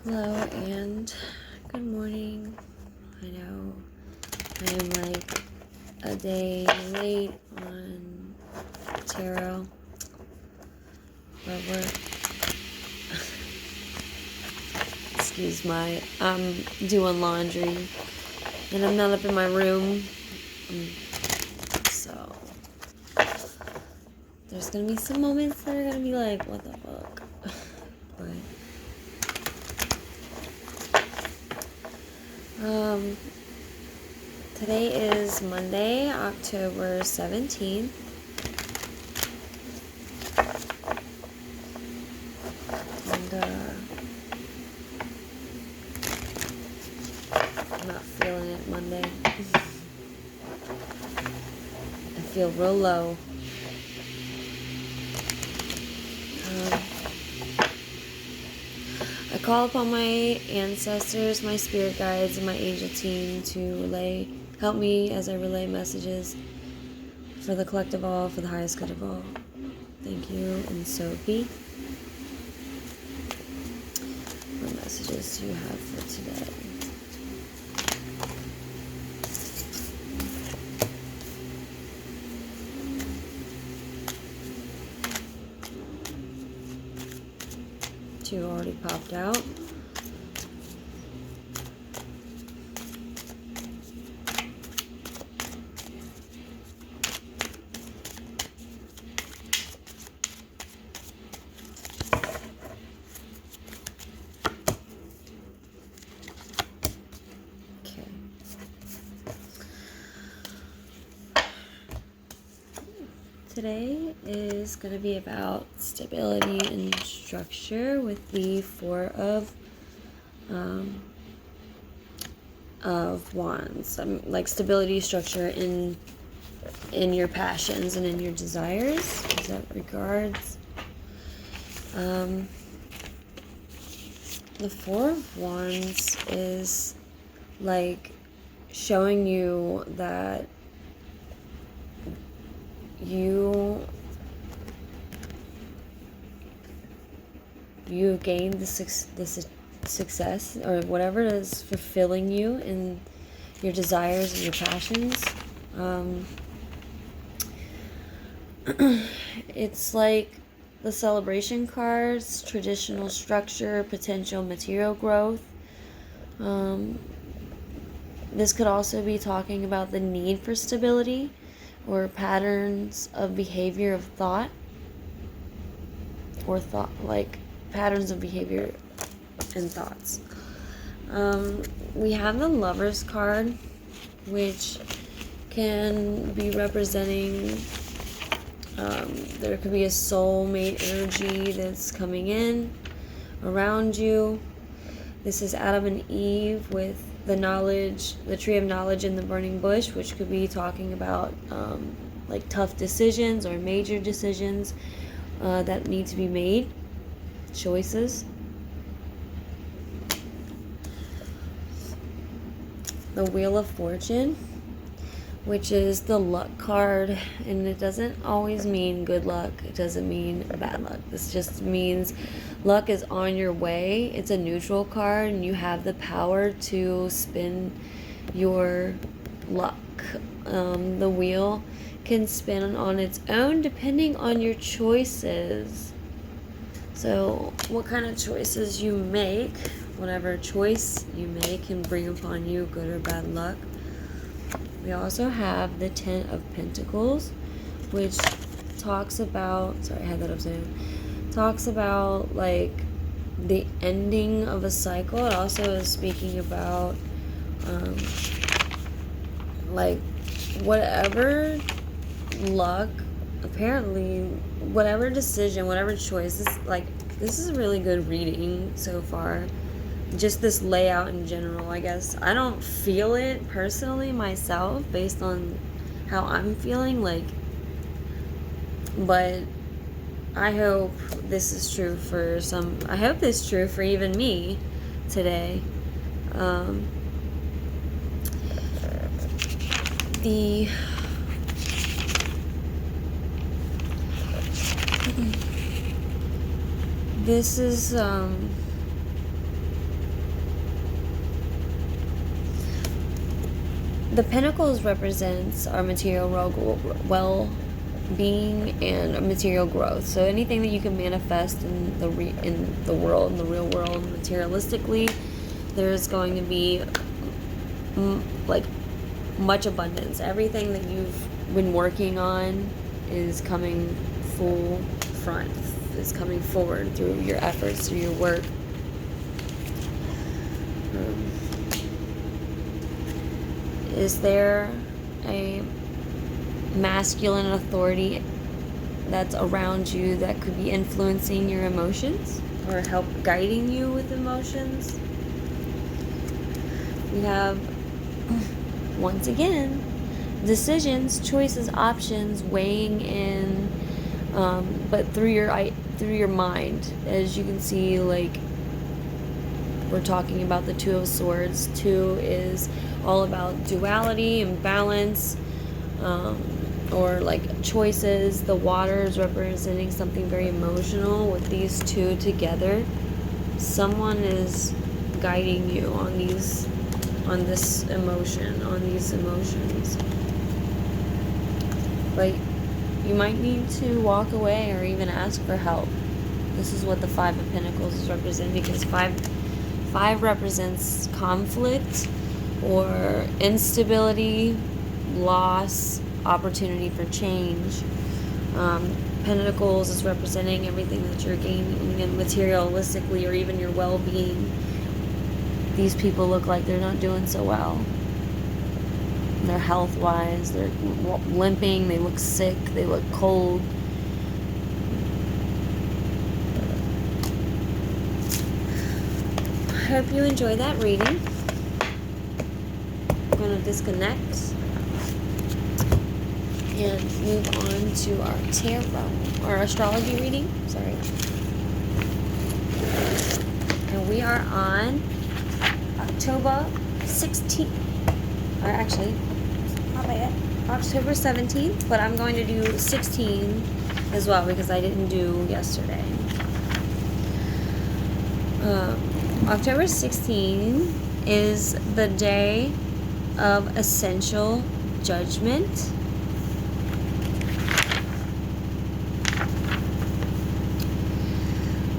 Hello and good morning. I know I am like a day late on tarot, but I'm doing laundry and I'm not up in my room, so there's gonna be some moments that are gonna be like, what the fuck, but today is Monday, October 17th. And I'm not feeling it Monday. I feel real low. I call upon my ancestors, my spirit guides, and my angel team to help me as I relay messages for the collective all, for the highest good of all. Thank you, and so be. What messages do you have for today? Two already popped out. Today is going to be about stability and structure with the Four of Wands. Like stability, structure in your passions and in your desires. Is that regards? The Four of Wands is like showing you that you gained the success or whatever it is fulfilling you in your desires and your passions. It's like the celebration cards, traditional structure, potential material growth. This could also be talking about the need for stability or patterns of behavior of thought, or patterns of behavior and thoughts. We have the Lovers card, which can be representing there could be a soulmate energy that's coming in around you. This is Adam and Eve with the tree of knowledge in the burning bush, which could be talking about like tough decisions or major decisions that need to be made, choices. The Wheel of Fortune, which is the luck card, and it doesn't always mean good luck. It doesn't mean bad luck. This just means luck is on your way. It's a neutral card, and you have the power to spin your luck. The wheel can spin on its own depending on your choices. So what kind of choices you make, whatever choice you make, can bring upon you good or bad luck. We also have the Ten of Pentacles, which talks about, talks about like the ending of a cycle. It also is speaking about like whatever luck, apparently whatever decision, whatever choice, this is a really good reading so far. Just this layout in general, I guess. I don't feel it personally myself based on how I'm feeling, but I hope this is true for I hope this is true for even me today. This is The Pentacles represents our material well-being and material growth. So anything that you can manifest in the world, in the real world, materialistically, there's going to be like much abundance. Everything that you've been working on is coming full front, is coming forward through your efforts, through your work. Is there a masculine authority that's around you that could be influencing your emotions or help guiding you with emotions? We have, once again, decisions, choices, options weighing in, but through your mind. As you can see, like, we're talking about the Two of Swords. Two is all about duality and balance, or like choices. The water is representing something very emotional. With these two together, someone is guiding you on these emotions. But you might need to walk away or even ask for help. This is what the Five of Pentacles is representing, because five represents conflict or instability, loss, opportunity for change. Pentacles is representing everything that you're gaining and materialistically, or even your well-being. These people look like they're not doing so well. They're health-wise, they're limping, they look sick, they look cold. I hope you enjoy that reading. I'm going to disconnect and move on to our tarot, or astrology reading. Sorry. And we are on October 16th. Or actually, not yet. October 17th, but I'm going to do 16 as well because I didn't do yesterday. October 16 is the day of essential judgment.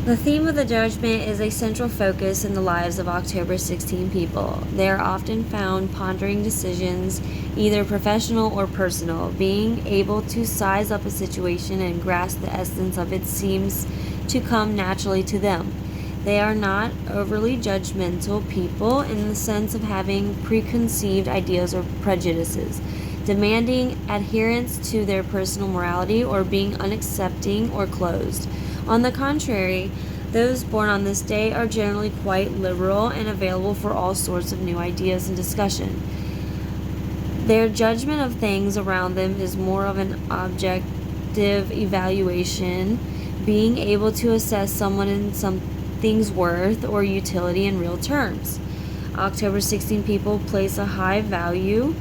The theme of the judgment is a central focus in the lives of October 16 people. They are often found pondering decisions, either professional or personal. Being able to size up a situation and grasp the essence of it seems to come naturally to them. They are not overly judgmental people in the sense of having preconceived ideas or prejudices, demanding adherence to their personal morality, or being unaccepting or closed. On the contrary, those born on this day are generally quite liberal and available for all sorts of new ideas and discussion. Their judgment of things around them is more of an objective evaluation, being able to assess someone and something's worth or utility in real terms. October 16 people place a high value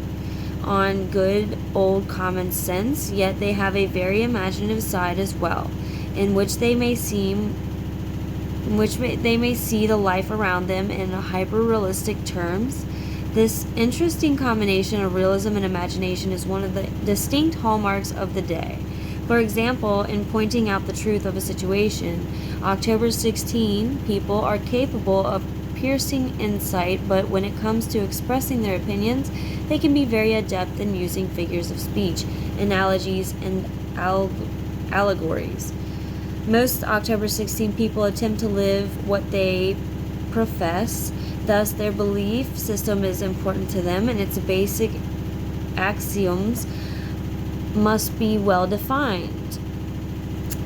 on good old common sense, yet they have a very imaginative side as well, in which they may see the life around them in hyper-realistic terms. This interesting combination of realism and imagination is one of the distinct hallmarks of the day. For example, in pointing out the truth of a situation, October 16 people are capable of piercing insight, but when it comes to expressing their opinions, they can be very adept in using figures of speech, analogies, and allegories. Most October 16 people attempt to live what they profess, thus their belief system is important to them and its basic axioms must be well defined.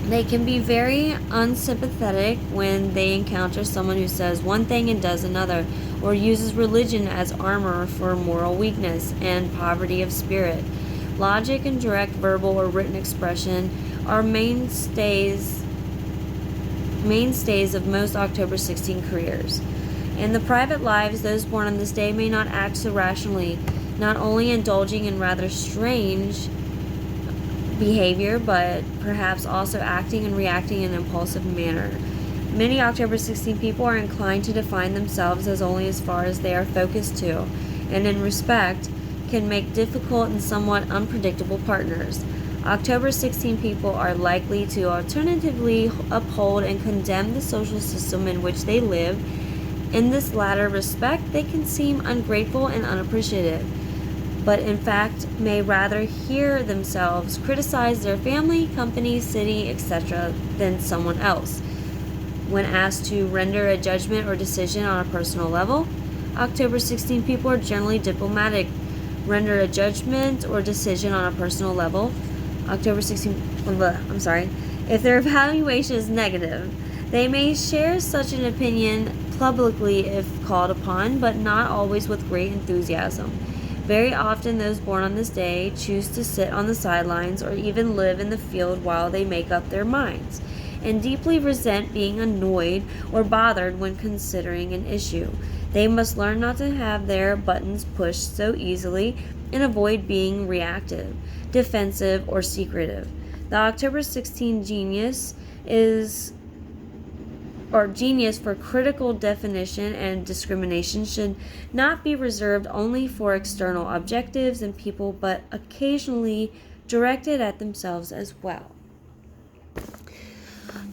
They can be very unsympathetic when they encounter someone who says one thing and does another, or uses religion as armor for moral weakness and poverty of spirit. Logic and direct verbal or written expression are mainstays of most October 16 careers. In the private lives, those born on this day may not act so rationally, not only indulging in rather strange behavior, but perhaps also acting and reacting in an impulsive manner. Many October 16 people are inclined to define themselves as only as far as they are focused to, and in respect, can make difficult and somewhat unpredictable partners. October 16 people are likely to alternatively uphold and condemn the social system in which they live. In this latter respect, they can seem ungrateful and unappreciative, but in fact may rather hear themselves criticize their family, company, city, etc. than someone else. When asked to render a judgment or decision on a personal level, October 16 people are generally diplomatic. Render a judgment or decision on a personal level. October 16, if their evaluation is negative, they may share such an opinion publicly if called upon, but not always with great enthusiasm. Very often, those born on this day choose to sit on the sidelines or even live in the field while they make up their minds, and deeply resent being annoyed or bothered when considering an issue. They must learn not to have their buttons pushed so easily and avoid being reactive, defensive, or secretive. The October 16 genius for critical definition and discrimination should not be reserved only for external objectives and people, but occasionally directed at themselves as well.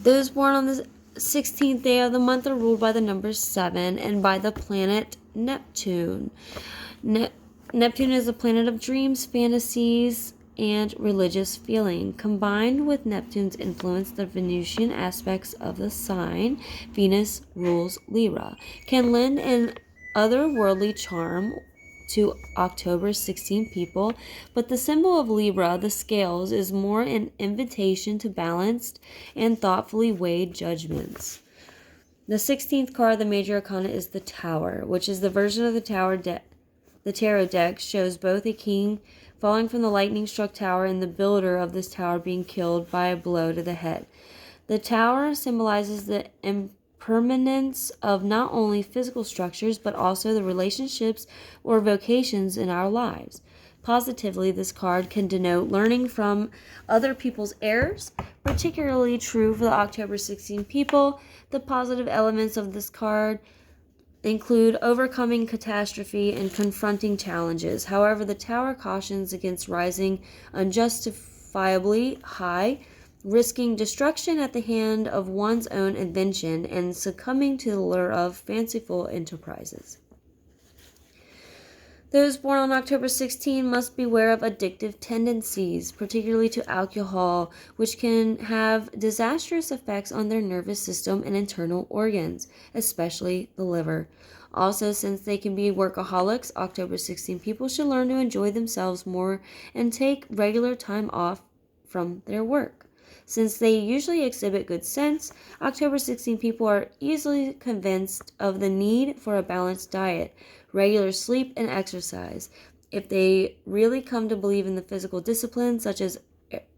Those born on the 16th day of the month are ruled by the number 7 and by the planet Neptune. Neptune is a planet of dreams, fantasies, and religious feeling. Combined with Neptune's influence, the Venusian aspects of the sign, Venus rules Libra, can lend an otherworldly charm to October 16 people, but the symbol of Libra, the scales, is more an invitation to balanced and thoughtfully weighed judgments. The 16th card of the major arcana is the Tower, which is the version of the tarot deck shows both a king falling from the lightning-struck tower and the builder of this tower being killed by a blow to the head. The Tower symbolizes the impermanence of not only physical structures, but also the relationships or vocations in our lives. Positively, this card can denote learning from other people's errors, particularly true for the October 16 people. The positive elements of this card include overcoming catastrophe and confronting challenges. However, the Tower cautions against rising unjustifiably high, risking destruction at the hand of one's own invention, and succumbing to the lure of fanciful enterprises. Those born on October 16 must beware of addictive tendencies, particularly to alcohol, which can have disastrous effects on their nervous system and internal organs, especially the liver. Also, since they can be workaholics, October 16 people should learn to enjoy themselves more and take regular time off from their work. Since they usually exhibit good sense, October 16 people are easily convinced of the need for a balanced diet, regular sleep, and exercise. If they really come to believe in the physical disciplines such as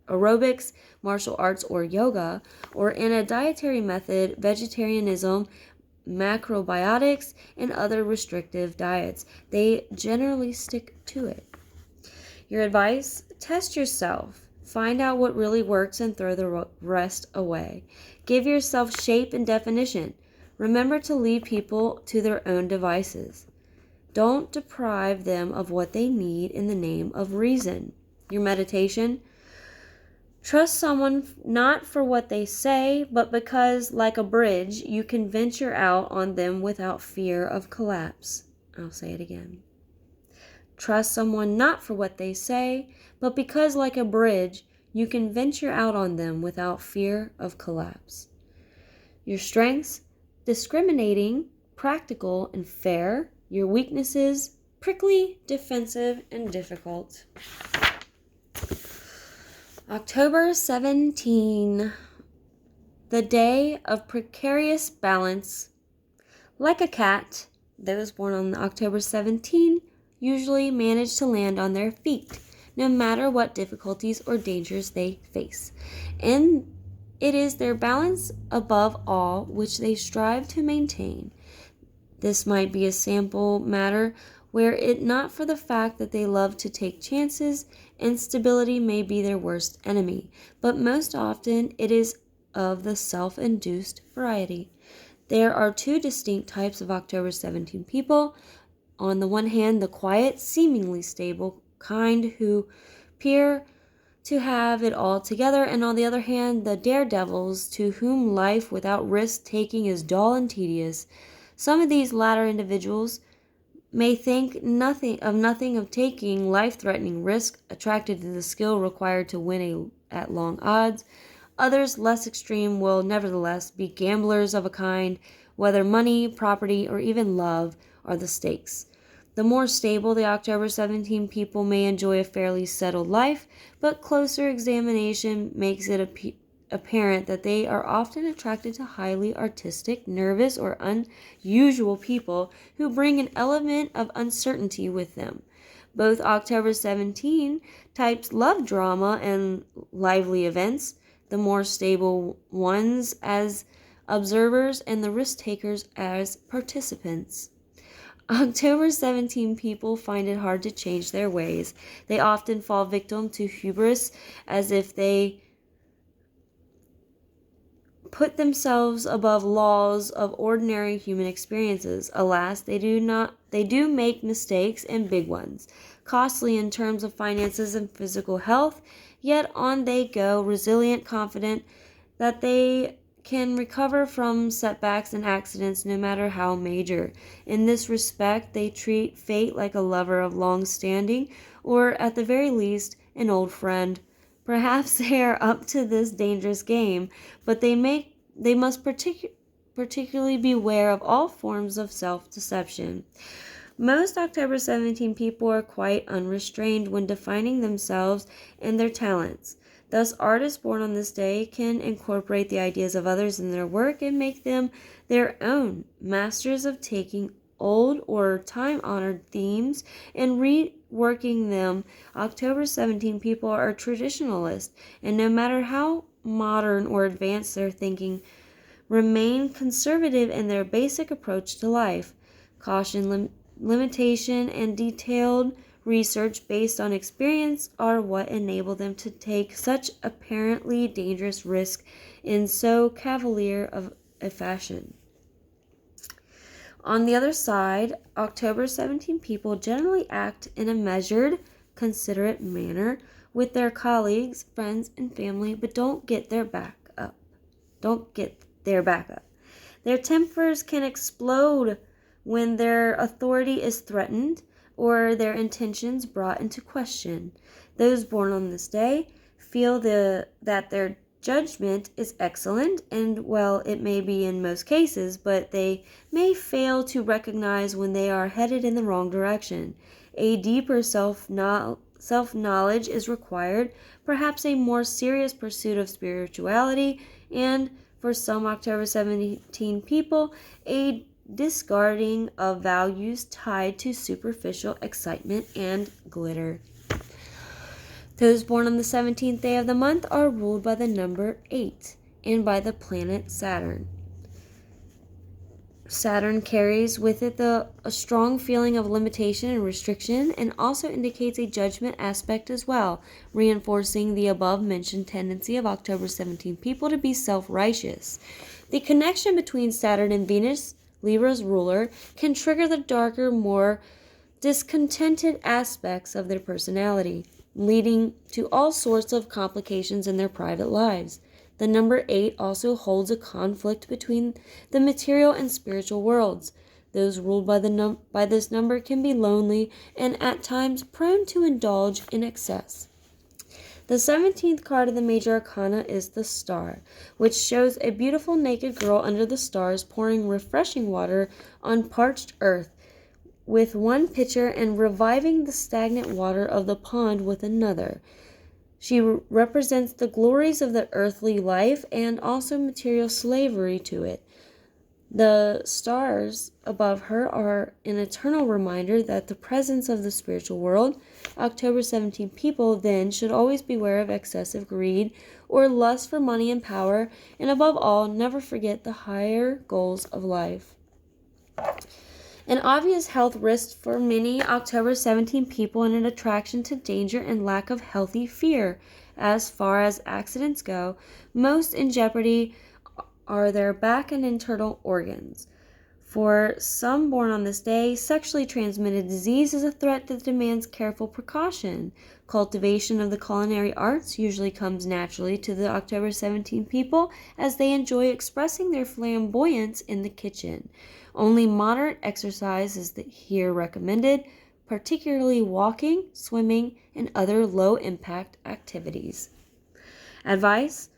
aerobics, martial arts, or yoga, or in a dietary method, vegetarianism, macrobiotics, and other restrictive diets, they generally stick to it. Your advice? Test yourself. Find out what really works and throw the rest away. Give yourself shape and definition. Remember to leave people to their own devices. Don't deprive them of what they need in the name of reason. Your meditation? Trust someone not for what they say, but because, like a bridge, you can venture out on them without fear of collapse. I'll say it again. Trust someone not for what they say, but because, like a bridge, you can venture out on them without fear of collapse. Your strengths? Discriminating, practical, and fair. Your weaknesses? Prickly, defensive, and difficult. October 17, the day of precarious balance. Like a cat, those born on October 17 usually manage to land on their feet, no matter what difficulties or dangers they face. And it is their balance above all which they strive to maintain. This might be a sample matter were it not for the fact that they love to take chances, instability may be their worst enemy, but most often it is of the self-induced variety. There are two distinct types of October 17 people. on the one hand, the quiet, seemingly stable kind who appear to have it all together, and on the other hand, the daredevils to whom life without risk-taking is dull and tedious. Some of these latter individuals may think nothing of taking life-threatening risk, attracted to the skill required to win at long odds. Others, less extreme, will nevertheless be gamblers of a kind, whether money, property, or even love are the stakes. The more stable the October 17 people may enjoy a fairly settled life, but closer examination makes it apparent that they are often attracted to highly artistic, nervous, or unusual people who bring an element of uncertainty with them. Both October 17 types love drama and lively events, the more stable ones as observers and the risk takers as participants. October 17 people find it hard to change their ways. They often fall victim to hubris, as if they put themselves above laws of ordinary human experiences. Alas, they do make mistakes, and big ones, costly in terms of finances and physical health, yet on they go, resilient, confident that they can recover from setbacks and accidents no matter how major. In this respect, they treat fate like a lover of long standing, or at the very least, an old friend. Perhaps they are up to this dangerous game, but they must particularly beware of all forms of self-deception. Most October 17 people are quite unrestrained when defining themselves and their talents. Thus, artists born on this day can incorporate the ideas of others in their work and make them their own, masters of taking old or time-honored themes and reworking them. October 17 people are traditionalists, and no matter how modern or advanced their thinking, remain conservative in their basic approach to life. Caution, limitation, and detailed research based on experience are what enable them to take such apparently dangerous risk in so cavalier of a fashion. On the other side, October 17 people generally act in a measured, considerate manner with their colleagues, friends, and family, but don't get their back up. Their tempers can explode when their authority is threatened or their intentions brought into question. Those born on this day feel that their judgment is excellent, and well, it may be in most cases, but they may fail to recognize when they are headed in the wrong direction. A deeper self-knowledge is required, perhaps a more serious pursuit of spirituality, and for some October 17 people, a discarding of values tied to superficial excitement and glitter. Those born on the 17th day of the month are ruled by the number 8 and by the planet Saturn. Saturn carries with it a strong feeling of limitation and restriction, and also indicates a judgment aspect as well, reinforcing the above-mentioned tendency of October 17 people to be self-righteous. The connection between Saturn and Venus, Libra's ruler, can trigger the darker, more discontented aspects of their personality, leading to all sorts of complications in their private lives. The number 8 also holds a conflict between the material and spiritual worlds. Those ruled by this number can be lonely and at times prone to indulge in excess. The 17th card of the major arcana is the Star, which shows a beautiful naked girl under the stars pouring refreshing water on parched earth with one pitcher and reviving the stagnant water of the pond with another. She represents the glories of the earthly life and also material slavery to it. The stars above her are an eternal reminder that the presence of the spiritual world. October 17 people then should always beware of excessive greed or lust for money and power, and above all, never forget the higher goals of life. An obvious health risk for many October 17 people and an attraction to danger and lack of healthy fear. As far as accidents go, most in jeopardy are their back and internal organs. For some born on this day, sexually transmitted disease is a threat that demands careful precaution. Cultivation of the culinary arts usually comes naturally to the October 17 people as they enjoy expressing their flamboyance in the kitchen. Only moderate exercise is here recommended, particularly walking, swimming, and other low-impact activities. Advice: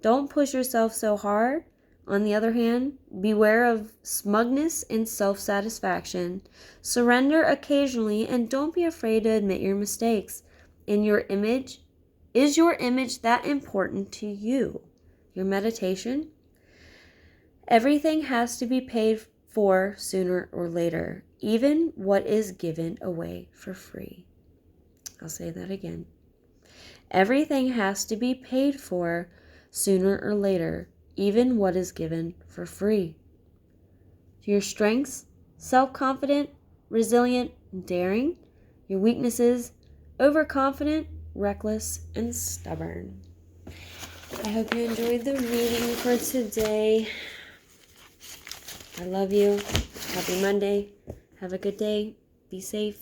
don't push yourself so hard. On the other hand, beware of smugness and self-satisfaction. Surrender occasionally and don't be afraid to admit your mistakes. Is your image that important to you? Your meditation? Everything has to be paid for sooner or later, even what is given away for free. I'll say that again. Everything has to be paid for sooner or later, even what is given for free. Your strengths: self-confident, resilient, daring. Your weaknesses: overconfident, reckless, and stubborn. I hope you enjoyed the reading for today. I love you. Happy Monday. Have a good day. Be safe.